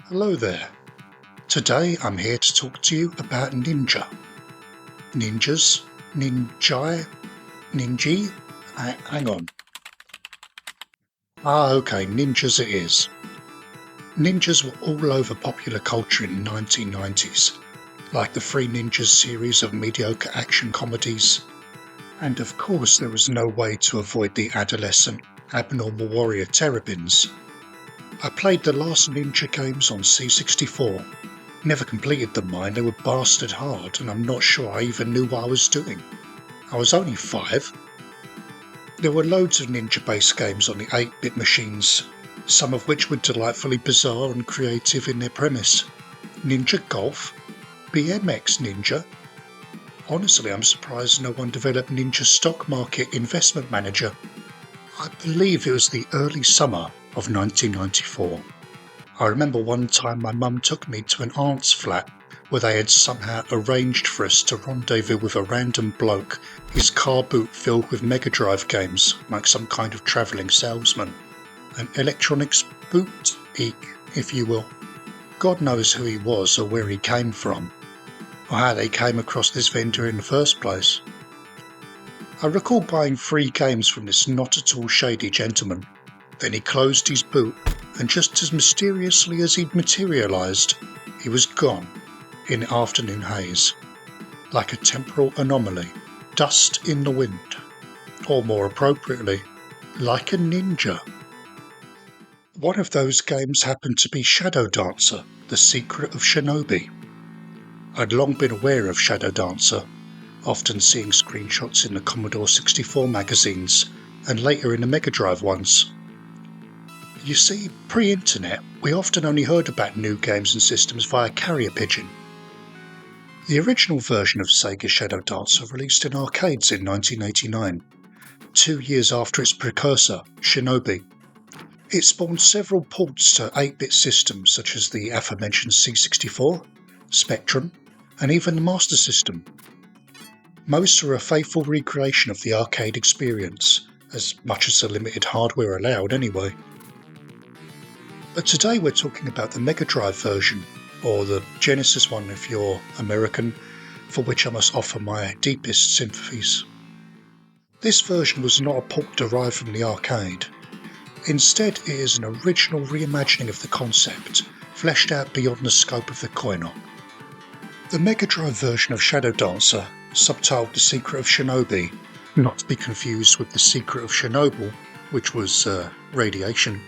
Hello there. Today I'm here to talk to you about ninja. Ninjas? Ninjai? Ninji? Hang on. Okay, ninjas it is. Ninjas were all over popular culture in the 1990s, like the Three Ninjas series of mediocre action comedies. And of course there was no way to avoid the adolescent, abnormal warrior terrapins. I played the last ninja games on C64. Never completed them, mind. They were bastard hard, and I'm not sure I even knew what I was doing. I was only 5. There were loads of ninja-based games on the 8-bit machines, some of which were delightfully bizarre and creative in their premise. Ninja Golf? BMX Ninja? Honestly, I'm surprised no one developed Ninja Stock Market Investment Manager. I believe it was the early summer of 1994. I remember one time my mum took me to an aunt's flat where they had somehow arranged for us to rendezvous with a random bloke, his car boot filled with Mega Drive games, like some kind of travelling salesman. An electronics boot-eek, if you will. God knows who he was or where he came from, or how they came across this vendor in the first place. I recall buying 3 games from this not at all shady gentleman. Then he closed his boot, and just as mysteriously as he'd materialised, he was gone in the afternoon haze, like a temporal anomaly, dust in the wind, or more appropriately, like a ninja. One of those games happened to be Shadow Dancer, The Secret of Shinobi. I'd long been aware of Shadow Dancer, often seeing screenshots in the Commodore 64 magazines, and later in the Mega Drive ones. You see, pre-internet, we often only heard about new games and systems via carrier pigeon. The original version of Sega Shadow Dancer released in arcades in 1989, 2 years after its precursor, Shinobi. It spawned several ports to 8-bit systems such as the aforementioned C64, Spectrum, and even the Master System. Most are a faithful recreation of the arcade experience, as much as the limited hardware allowed anyway. But today we're talking about the Mega Drive version, or the Genesis one if you're American, for which I must offer my deepest sympathies. This version was not a port derived from the arcade. Instead, it is an original reimagining of the concept, fleshed out beyond the scope of the coin-op. The Mega Drive version of Shadow Dancer, subtitled The Secret of Shinobi, not to be confused with The Secret of Chernobyl, which was radiation,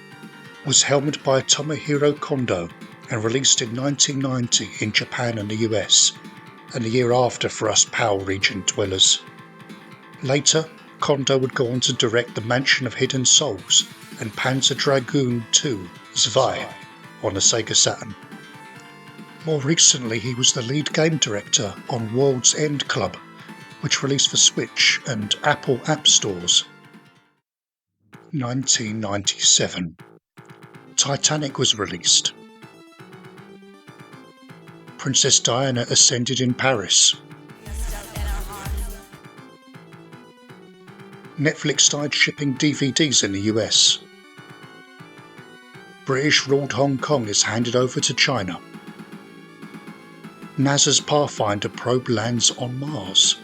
was helmed by Tomohiro Kondo and released in 1990 in Japan and the US, and the year after for us PAL region dwellers. Later, Kondo would go on to direct The Mansion of Hidden Souls and Panzer Dragoon II Zwei on the Sega Saturn. More recently, he was the lead game director on World's End Club, which released for Switch and Apple App Stores. 1997. Titanic was released. Princess Diana ascended in Paris. Netflix started shipping DVDs in the US. British ruled Hong Kong is handed over to China. NASA's Pathfinder probe lands on Mars.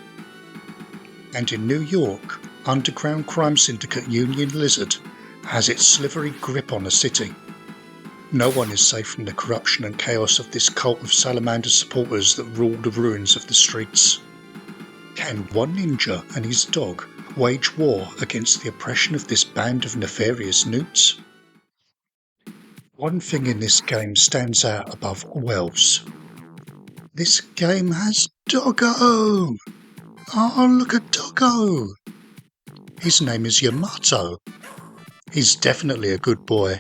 And in New York, underground crime syndicate Union Lizard has its slivery grip on the city. No one is safe from the corruption and chaos of this cult of salamander supporters that rule the ruins of the streets. Can one ninja and his dog wage war against the oppression of this band of nefarious newts? One thing in this game stands out above all else. This game has Doggo! Oh, look at Doggo! His name is Yamato. He's definitely a good boy.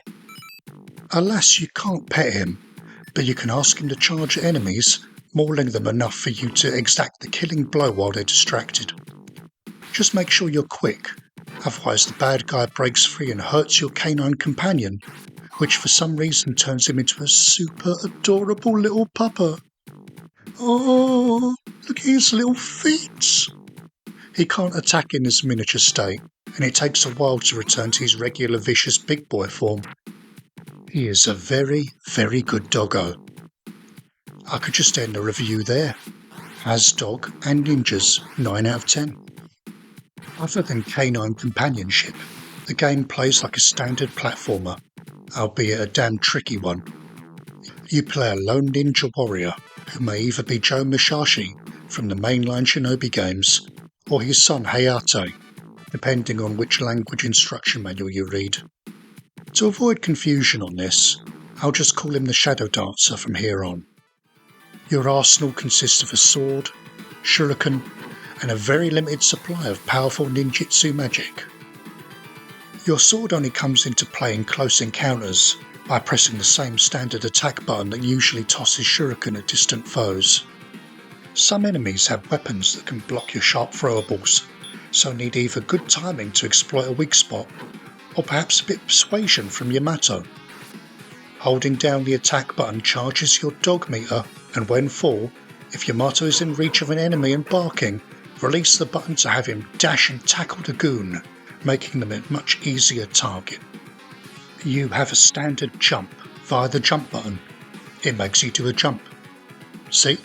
Alas, you can't pet him, but you can ask him to charge enemies, mauling them enough for you to exact the killing blow while they're distracted. Just make sure you're quick, otherwise the bad guy breaks free and hurts your canine companion, which for some reason turns him into a super adorable little pupper. Oh, look at his little feet! He can't attack in this miniature state, and it takes a while to return to his regular vicious big boy form. He is a very, very good doggo. I could just end the review there. As dog and ninjas, 9 out of 10. Other than canine companionship, the game plays like a standard platformer, albeit a damn tricky one. You play a lone ninja warrior who may either be Joe Musashi from the mainline SHINOBI games or his son Hayate, depending on which language instruction manual you read. To avoid confusion on this, I'll just call him the Shadow Dancer from here on. Your arsenal consists of a sword, shuriken, and a very limited supply of powerful ninjutsu magic. Your sword only comes into play in close encounters by pressing the same standard attack button that usually tosses shuriken at distant foes. Some enemies have weapons that can block your sharp throwables, so need either good timing to exploit a weak spot, or perhaps a bit of persuasion from Yamato. Holding down the attack button charges your dog meter, and when full, if Yamato is in reach of an enemy and barking, release the button to have him dash and tackle the goon, making them a much easier target. You have a standard jump via the jump button. It makes you do a jump. See?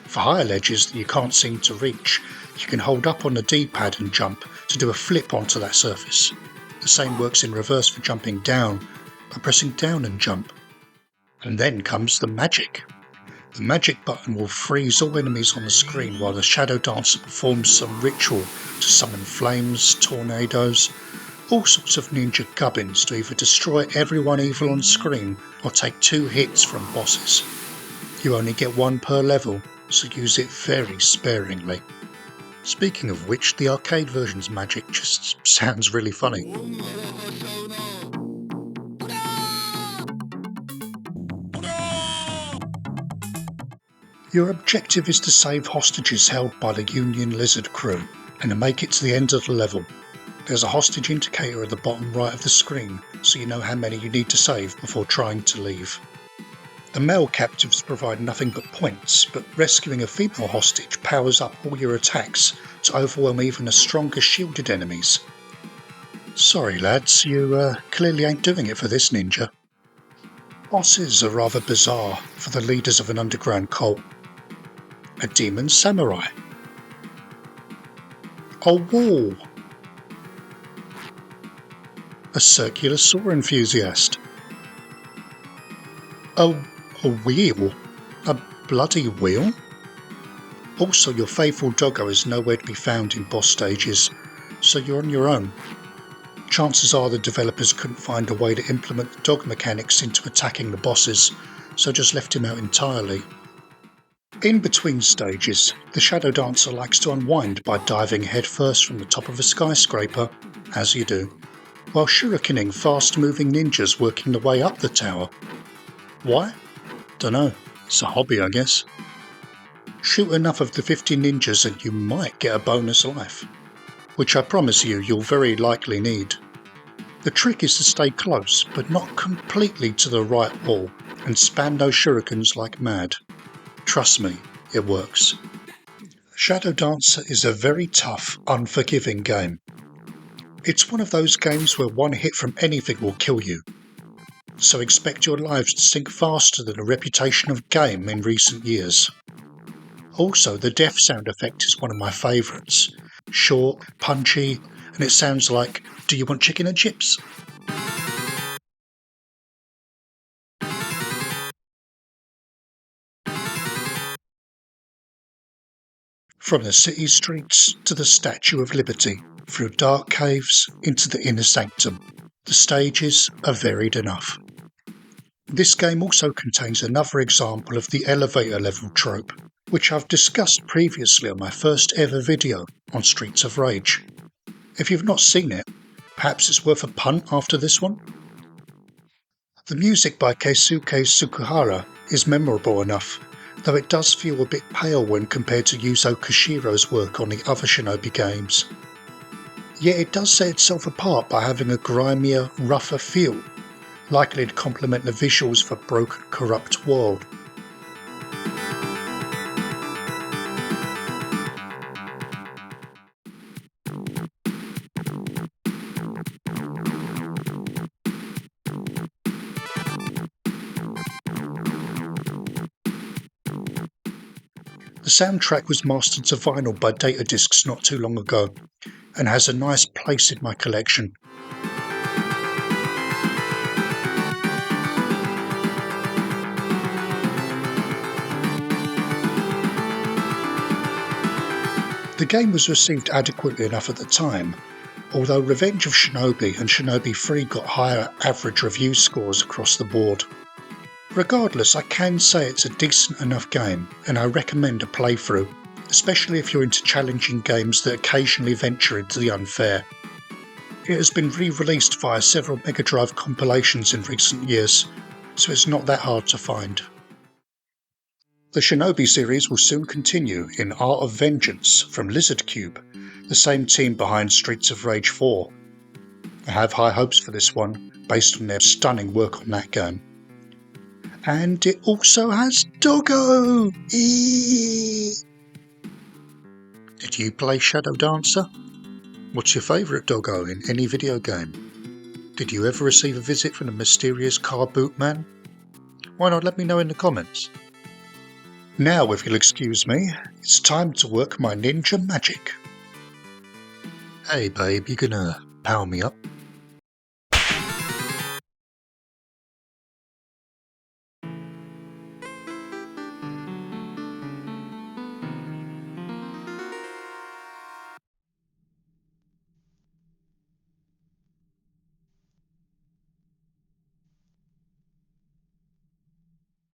For higher ledges that you can't seem to reach, you can hold up on the D-pad and jump to do a flip onto that surface. The same works in reverse for jumping down by pressing down and jump. And then comes the magic. The magic button will freeze all enemies on the screen while the Shadow Dancer performs some ritual to summon flames, tornadoes, all sorts of ninja gubbins to either destroy everyone evil on screen or take 2 hits from bosses. You only get 1 per level, so use it very sparingly. Speaking of which, the arcade version's magic just sounds really funny. Your objective is to save hostages held by the Union Lizard crew and to make it to the end of the level. There's a hostage indicator at the bottom right of the screen, so you know how many you need to save before trying to leave. The male captives provide nothing but points, but rescuing a female hostage powers up all your attacks to overwhelm even the strongest shielded enemies. Sorry lads, you clearly ain't doing it for this ninja. Bosses are rather bizarre for the leaders of an underground cult. A demon samurai. A wall. A circular saw enthusiast. A wheel? A bloody wheel? Also, your faithful doggo is nowhere to be found in boss stages, so you're on your own. Chances are the developers couldn't find a way to implement the dog mechanics into attacking the bosses, so just left him out entirely. In between stages, the Shadow Dancer likes to unwind by diving headfirst from the top of a skyscraper, as you do, while shurikening fast-moving ninjas working their way up the tower. Why? Dunno, it's a hobby I guess. Shoot enough of the 50 ninjas and you might get a bonus life, which I promise you'll very likely need. The trick is to stay close, but not completely to the right wall, and spam those shurikens like mad. Trust me, it works. Shadow Dancer is a very tough, unforgiving game. It's one of those games where one hit from anything will kill you, so expect your lives to sink faster than the reputation of game in recent years. Also, the death sound effect is one of my favourites. Short, punchy, and it sounds like, do you want chicken and chips? From the city streets to the Statue of Liberty, through dark caves into the inner sanctum, the stages are varied enough. This game also contains another example of the elevator level trope, which I've discussed previously on my first ever video on Streets of Rage. If you've not seen it, perhaps it's worth a punt after this one? The music by Keisuke Sukuhara is memorable enough, though it does feel a bit pale when compared to Yuzo Koshiro's work on the other SHINOBI games. Yet it does set itself apart by having a grimier, rougher feel, likely to complement the visuals of a broken, corrupt world. The soundtrack was mastered to vinyl by data discs not too long ago, and has a nice place in my collection. The game was received adequately enough at the time, although Revenge of Shinobi and Shinobi 3 got higher average review scores across the board. Regardless, I can say it's a decent enough game, and I recommend a playthrough, especially if you're into challenging games that occasionally venture into the unfair. It has been re-released via several Mega Drive compilations in recent years, so it's not that hard to find. The Shinobi series will soon continue in Art of Vengeance from Lizard Cube, the same team behind Streets of Rage 4. I have high hopes for this one, based on their stunning work on that game. And it also has Doggo! Eee! Did you play Shadow Dancer? What's your favourite Doggo in any video game? Did you ever receive a visit from the mysterious car boot man? Why not let me know in the comments? Now, if you'll excuse me, it's time to work my ninja magic. Hey babe, you gonna power me up?